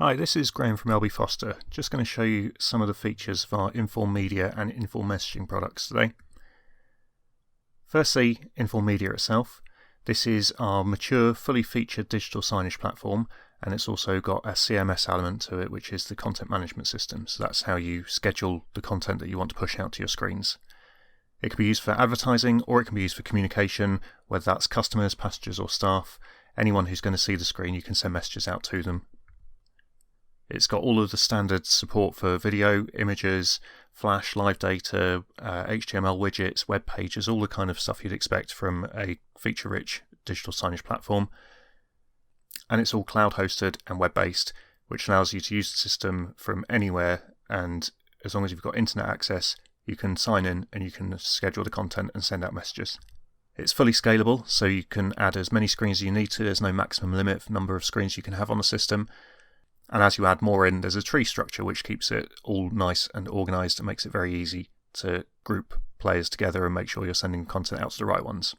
Hi, this is Graham from LB Foster. Just going to show you some of the features of our Inform Media and Inform Messaging products today. Firstly, Inform Media itself. This is our mature, fully featured digital signage platform, and it's also got a CMS element to it, which is the content management system. So that's how you schedule the content that you want to push out to your screens. It can be used for advertising, or it can be used for communication, whether that's customers, passengers or staff. Anyone who's going to see the screen, you can send messages out to them. It's got all of the standard support for video, images, Flash, live data, HTML widgets, web pages, all the kind of stuff you'd expect from a feature-rich digital signage platform. And it's all cloud-hosted and web-based, which allows you to use the system from anywhere, and as long as you've got internet access, you can sign in and you can schedule the content and send out messages. It's fully scalable, so you can add as many screens as you need to. There's no maximum limit for number of screens you can have on the system. And as you add more in, there's a tree structure which keeps it all nice and organised and makes it very easy to group players together and make sure you're sending content out to the right ones.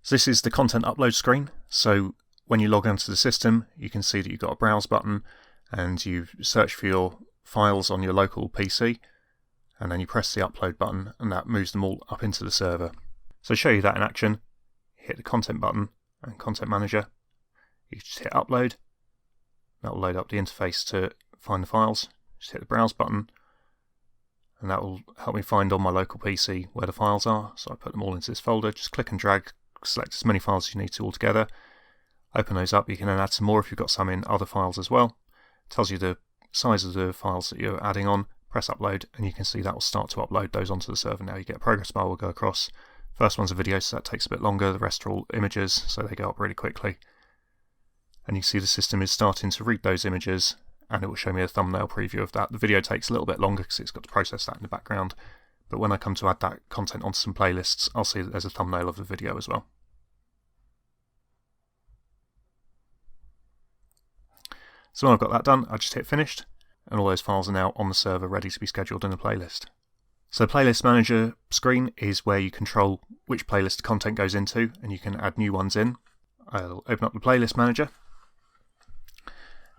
So this is the content upload screen. So when you log onto the system, you can see that you've got a browse button and you search for your files on your local PC, and then you press the upload button and that moves them all up into the server. So to show you that in action, hit the content button and content manager. You just hit upload, that will load up the interface to find the files. Just hit the browse button and that will help me find on my local PC where the files are. So I put them all into this folder, just click and drag, select as many files as you need to all together. Open those up, you can then add some more if you've got some in other files as well. It tells you the size of the files that you're adding on, press upload and you can see that will start to upload those onto the server now. You get a progress bar will go across. First one's a video, so that takes a bit longer. The rest are all images, so they go up really quickly. And you see the system is starting to read those images and it will show me a thumbnail preview of that. The video takes a little bit longer because it's got to process that in the background, but when I come to add that content onto some playlists, I'll see that there's a thumbnail of the video as well. So when I've got that done, I just hit finished and all those files are now on the server ready to be scheduled in a playlist. So the playlist manager screen is where you control which playlist the content goes into and you can add new ones in. I'll open up the playlist manager.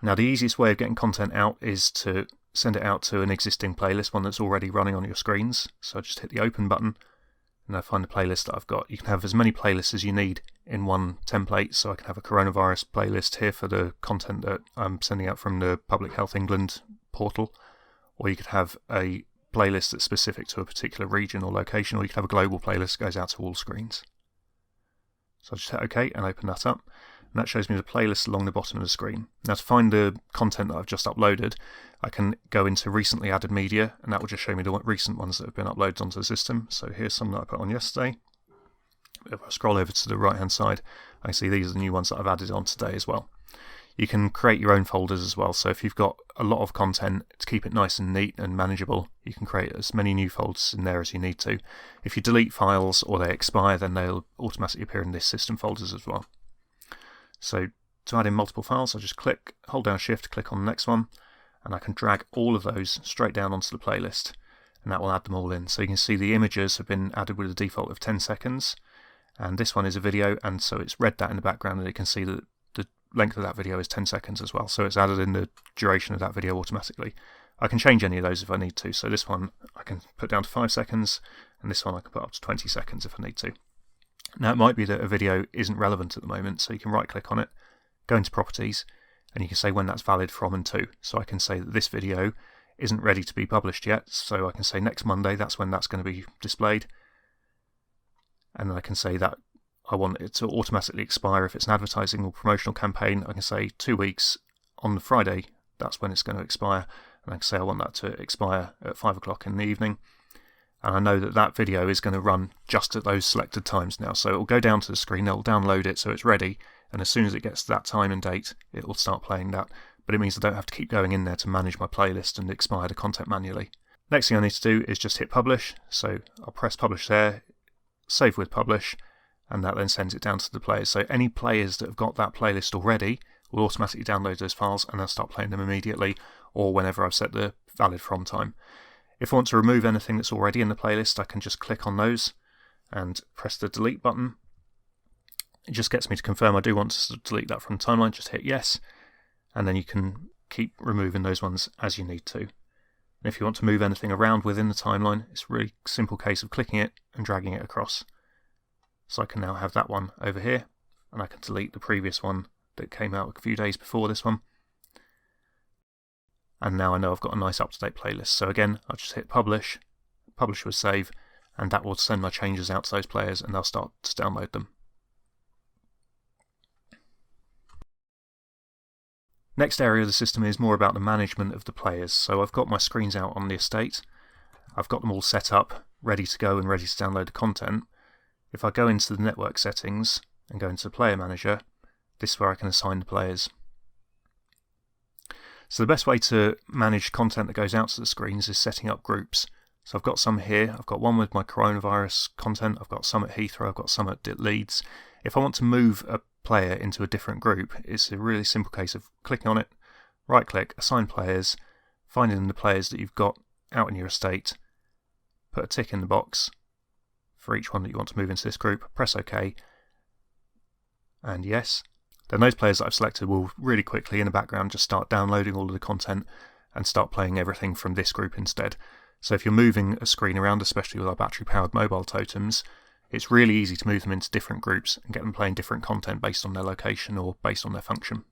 Now the easiest way of getting content out is to send it out to an existing playlist, one that's already running on your screens. So I just hit the open button and I find the playlist that I've got. You can have as many playlists as you need in one template, so I can have a coronavirus playlist here for the content that I'm sending out from the Public Health England portal, or you could have a playlist that's specific to a particular region or location, or you could have a global playlist that goes out to all screens. So I'll just hit OK and open that up. And that shows me the playlist along the bottom of the screen. Now to find the content that I've just uploaded, I can go into recently added media and that will just show me the recent ones that have been uploaded onto the system. So here's some that I put on yesterday. If I scroll over to the right hand side, I can see these are the new ones that I've added on today as well. You can create your own folders as well, so if you've got a lot of content, to keep it nice and neat and manageable, you can create as many new folders in there as you need to. If you delete files or they expire, then they'll automatically appear in this system folders as well. So to add in multiple files, I just hold down Shift, click on the next one, and I can drag all of those straight down onto the playlist, and that will add them all in. So you can see the images have been added with a default of 10 seconds, and this one is a video, and so it's read that in the background, and you can see that the length of that video is 10 seconds as well, so it's added in the duration of that video automatically. I can change any of those if I need to, so this one I can put down to 5 seconds, and this one I can put up to 20 seconds if I need to. Now it might be that a video isn't relevant at the moment, so you can right click on it, go into properties, and you can say when that's valid from and to. So I can say that this video isn't ready to be published yet, so I can say next Monday, that's when that's going to be displayed. And then I can say that I want it to automatically expire if it's an advertising or promotional campaign. I can say 2 weeks on the Friday, that's when it's going to expire. And I can say I want that to expire at 5 o'clock in the evening. And I know that that video is going to run just at those selected times now. So it will go down to the screen, it'll download it so it's ready, and as soon as it gets to that time and date, it will start playing that. But it means I don't have to keep going in there to manage my playlist and expire the content manually. Next thing I need to do is just hit publish. So I'll press publish there, save with publish, and that then sends it down to the players. So any players that have got that playlist already will automatically download those files and then start playing them immediately, or whenever I've set the valid from time. If I want to remove anything that's already in the playlist, I can just click on those and press the delete button, it just gets me to confirm I do want to delete that from the timeline. Just hit yes, and then you can keep removing those ones as you need to. And if you want to move anything around within the timeline, it's a really simple case of clicking it and dragging it across. So I can now have that one over here, and I can delete the previous one that came out a few days before this one. And now I know I've got a nice up-to-date playlist. So again, I'll just hit publish, publish with save, and that will send my changes out to those players and they'll start to download them. Next area of the system is more about the management of the players. So I've got my screens out on the estate. I've got them all set up, ready to go and ready to download the content. If I go into the network settings and go into the player manager, this is where I can assign the players. So the best way to manage content that goes out to the screens is setting up groups. So I've got some here. I've got one with my coronavirus content. I've got some at Heathrow. I've got some at Leeds. If I want to move a player into a different group, it's a really simple case of clicking on it, right click, assign players, finding the players that you've got out in your estate, put a tick in the box for each one that you want to move into this group, press OK, and yes. Then those players that I've selected will really quickly in the background just start downloading all of the content and start playing everything from this group instead. So if you're moving a screen around, especially with our battery-powered mobile totems, it's really easy to move them into different groups and get them playing different content based on their location or based on their function.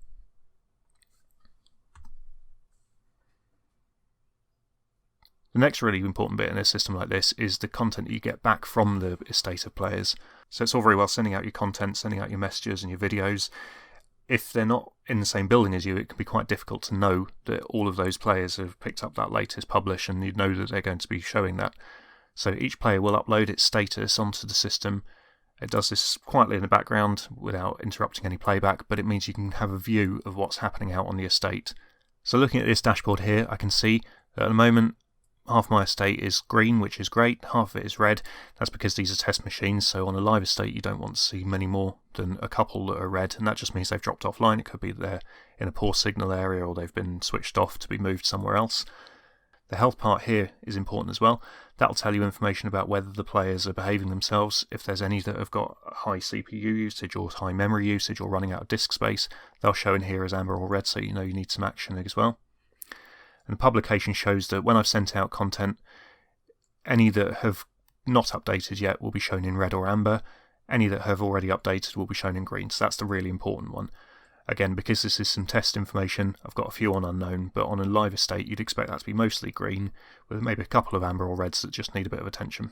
The next really important bit in a system like this is the content that you get back from the estate of players. So it's all very well sending out your content, sending out your messages and your videos. If they're not in the same building as you, it can be quite difficult to know that all of those players have picked up that latest publish and you know that they're going to be showing that. So each player will upload its status onto the system. It does this quietly in the background without interrupting any playback, but it means you can have a view of what's happening out on the estate. So looking at this dashboard here, I can see that at the moment half my estate is green, which is great, half of it is red. That's because these are test machines, so on a live estate you don't want to see many more than a couple that are red, and that just means they've dropped offline. It could be they're in a poor signal area or they've been switched off to be moved somewhere else. The health part here is important as well. That'll tell you information about whether the players are behaving themselves. If there's any that have got high CPU usage or high memory usage or running out of disk space, they'll show in here as amber or red, so you know you need some action as well. And the publication shows that when I've sent out content, any that have not updated yet will be shown in red or amber. Any that have already updated will be shown in green. So that's the really important one. Again, because this is some test information, I've got a few on unknown, but on a live estate you'd expect that to be mostly green, with maybe a couple of amber or reds that just need a bit of attention.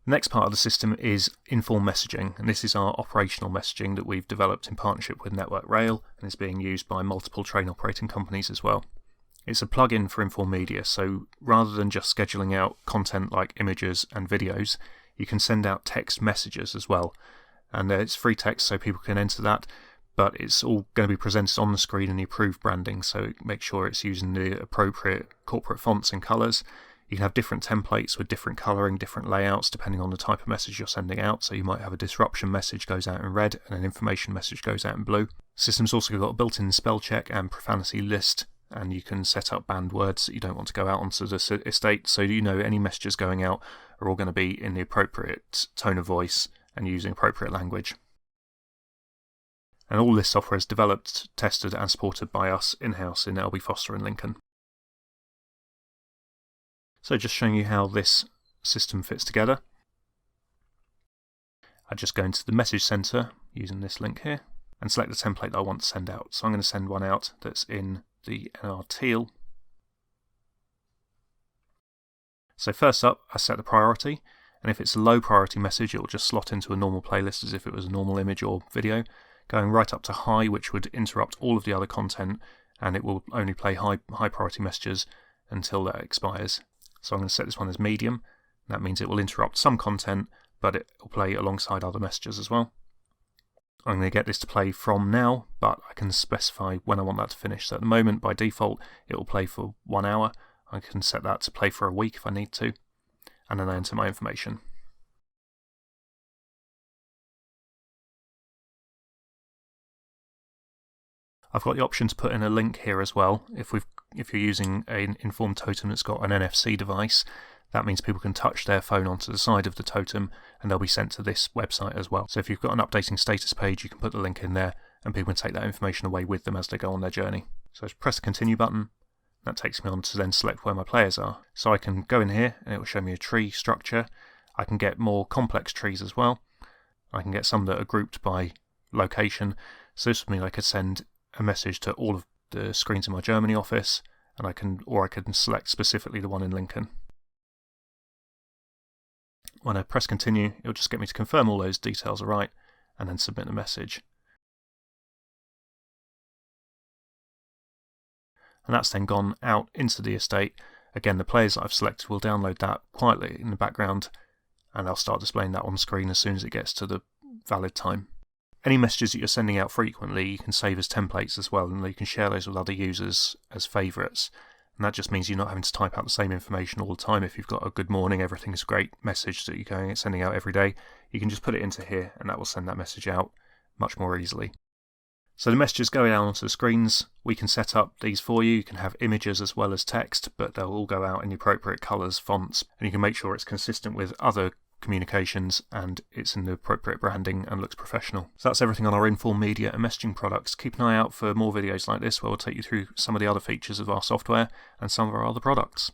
The next part of the system is inform messaging, and this is our operational messaging that we've developed in partnership with Network Rail and is being used by multiple train operating companies as well. It's a plug-in for Inform Media, so rather than just scheduling out content like images and videos, you can send out text messages as well. And it's free text, so people can enter that, but it's all going to be presented on the screen in the approved branding, so make sure it's using the appropriate corporate fonts and colours. You can have different templates with different colouring, different layouts, depending on the type of message you're sending out. So you might have a disruption message goes out in red and an information message goes out in blue. The system's also got a built-in spell check and profanity list, and you can set up banned words that you don't want to go out onto the estate, so you know any messages going out are all going to be in the appropriate tone of voice and using appropriate language. And all this software is developed, tested and supported by us in-house in LB Foster and Lincoln. So just showing you how this system fits together. I just go into the message center using this link here and select the template that I want to send out. So I'm going to send one out that's in the NR teal. So first up, I set the priority, and if it's a low priority message, it will just slot into a normal playlist as if it was a normal image or video, going right up to high, which would interrupt all of the other content, and it will only play high priority messages until that expires. So I'm going to set this one as medium. That means it will interrupt some content, but it will play alongside other messages as well. I'm going to get this to play from now, but I can specify when I want that to finish. So at the moment, by default, it will play for 1 hour. I can set that to play for a week if I need to, and then I enter my information. I've got the option to put in a link here as well. If you're using an Inform totem that's got an NFC device, that means people can touch their phone onto the side of the totem and they'll be sent to this website as well. So if you've got an updating status page, you can put the link in there and people can take that information away with them as they go on their journey. So I just press the continue button. That takes me on to then select where my players are. So I can go in here and it will show me a tree structure. I can get more complex trees as well. I can get some that are grouped by location. So this would mean I could send a message to all of the screens in my Germany office, and I can select specifically the one in Lincoln. When I press continue, it'll just get me to confirm all those details are right and then submit the message. And that's then gone out into the estate. Again, the players that I've selected will download that quietly in the background, and I'll start displaying that on screen as soon as it gets to the valid time. Any messages that you're sending out frequently, you can save as templates as well, and you can share those with other users as favourites. And that just means you're not having to type out the same information all the time. If you've got a good morning, everything's great message that you're sending out every day, you can just put it into here and that will send that message out much more easily. So the messages go out onto the screens. We can set up these for you. You can have images as well as text, but they'll all go out in the appropriate colours, fonts, and you can make sure it's consistent with other communications and it's in the appropriate branding and looks professional. So that's everything on our Inform Media and messaging products. Keep an eye out for more videos like this where we'll take you through some of the other features of our software and some of our other products.